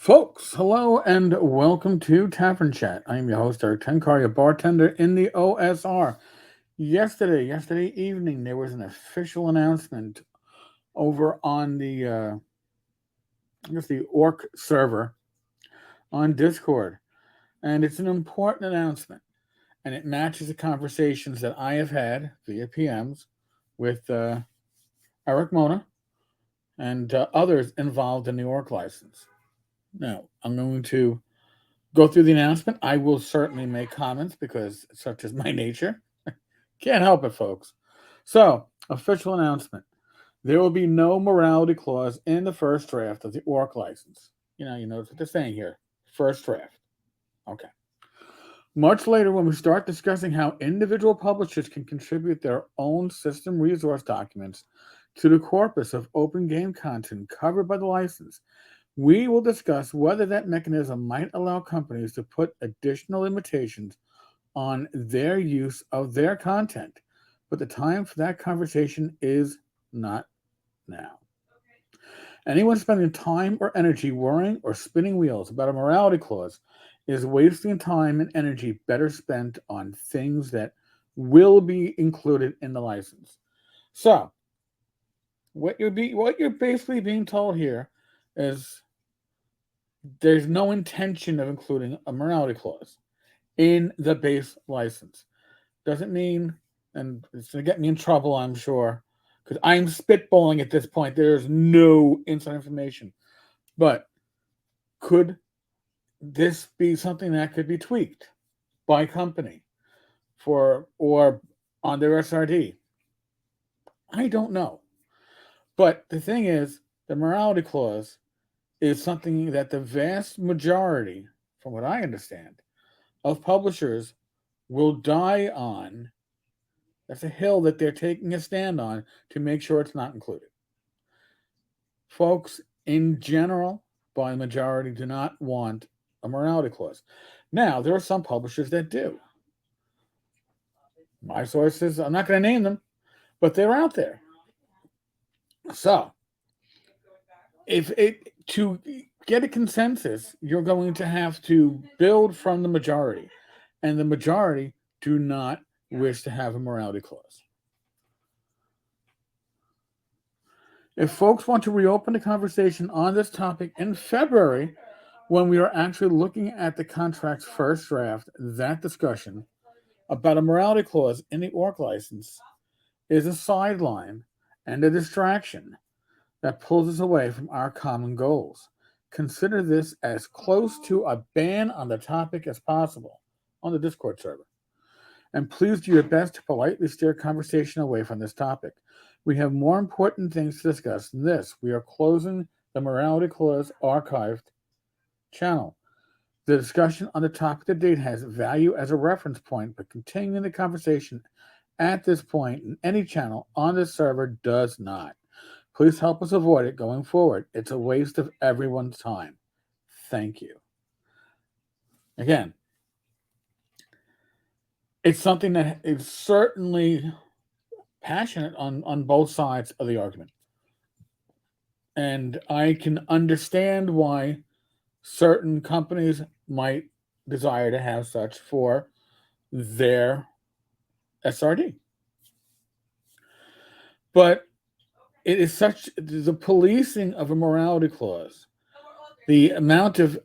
Folks, hello and welcome to Tavern Chat. I am your host, Eric Tenkar, your bartender in the OSR. Yesterday evening, there was an official announcement over on the ORC server on Discord, and it's an important announcement, and it matches the conversations that I have had via PMs with Eric Mona and others involved in the ORC license. Now, I'm going to go through the announcement. I will certainly make comments because such is my nature. Can't help it, folks. So, official announcement. There will be no morality clause in the first draft of the ORC license. You notice what they're saying here. First draft. Okay. Much later, when we start discussing how individual publishers can contribute their own system resource documents to the corpus of open game content covered by the license, we will discuss whether that mechanism might allow companies to put additional limitations on their use of their content. But the time for that conversation is not now. Anyone spending time or energy worrying or spinning wheels about a morality clause is wasting time and energy better spent on things that will be included in the license. So, what you're basically being told here is there's no intention of including a morality clause in the base license. Doesn't mean, and it's going to get me in trouble, I'm sure, because I'm spitballing at this point. There's no inside information. But could this be something that could be tweaked by company or on their SRD? I don't know. But the thing is, the morality clause is something that the vast majority, from what I understand, of publishers will die on. That's a hill that they're taking a stand on to make sure it's not included. Folks, in general, by majority, do not want a morality clause. Now, there are some publishers that do. My sources, I'm not going to name them, but they're out there. So, if it to get a consensus, you're going to have to build from the majority, and the majority do not wish to have a morality clause. If folks want to reopen the conversation on this topic in February, when we are actually looking at the contract's first draft, that discussion about a morality clause in the ORC license is a sideline and a distraction that pulls us away from our common goals. Consider this as close to a ban on the topic as possible on the Discord server. And please do your best to politely steer conversation away from this topic. We have more important things to discuss than this. We are closing the Morality Clause archived channel. The discussion on the topic to date has value as a reference point, but continuing the conversation at this point in any channel on this server does not. Please help us avoid it going forward. It's a waste of everyone's time. Thank you. Again, it's something that is certainly passionate on both sides of the argument. And I can understand why certain companies might desire to have such for their SRD. But it is such the policing of a morality clause, the amount of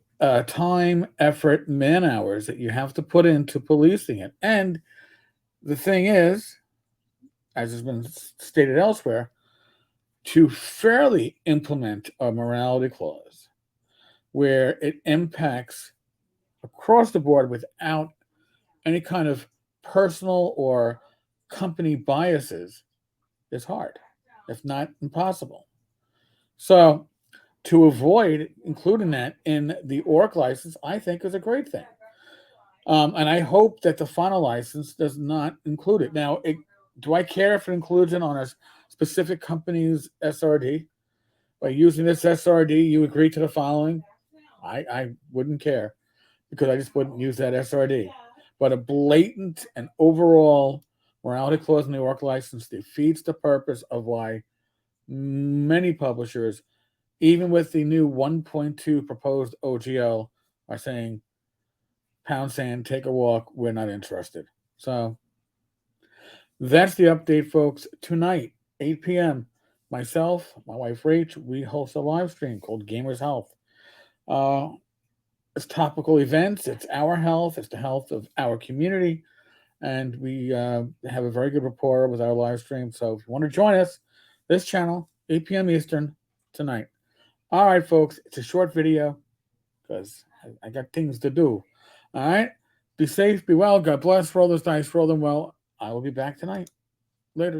time, effort, man hours that you have to put into policing it. And the thing is, as has been stated elsewhere, to fairly implement a morality clause where it impacts across the board without any kind of personal or company biases is hard, if not impossible. So, to avoid including that in the ORC license, I think is a great thing. And I hope that the final license does not include it. Now, do I care if it includes it on a specific company's SRD? By using this SRD, you agree to the following? I wouldn't care because I just wouldn't use that SRD. But a blatant and overall morality clause in the ORC license defeats the purpose of why many publishers even with the new 1.2 proposed OGL, are saying, pound sand, take a walk, we're not interested. So that's the update, folks. Tonight, 8 p.m., myself, my wife Rach, we host a live stream called Gamers Health. It's topical events, it's our health, it's the health of our community, and we have a very good rapport with our live stream. So if you want to join us, this channel, 8 p.m. Eastern tonight. All right, folks, it's a short video because I got things to do. All right, be safe, be well, God bless, roll those dice, roll them well. I will be back tonight.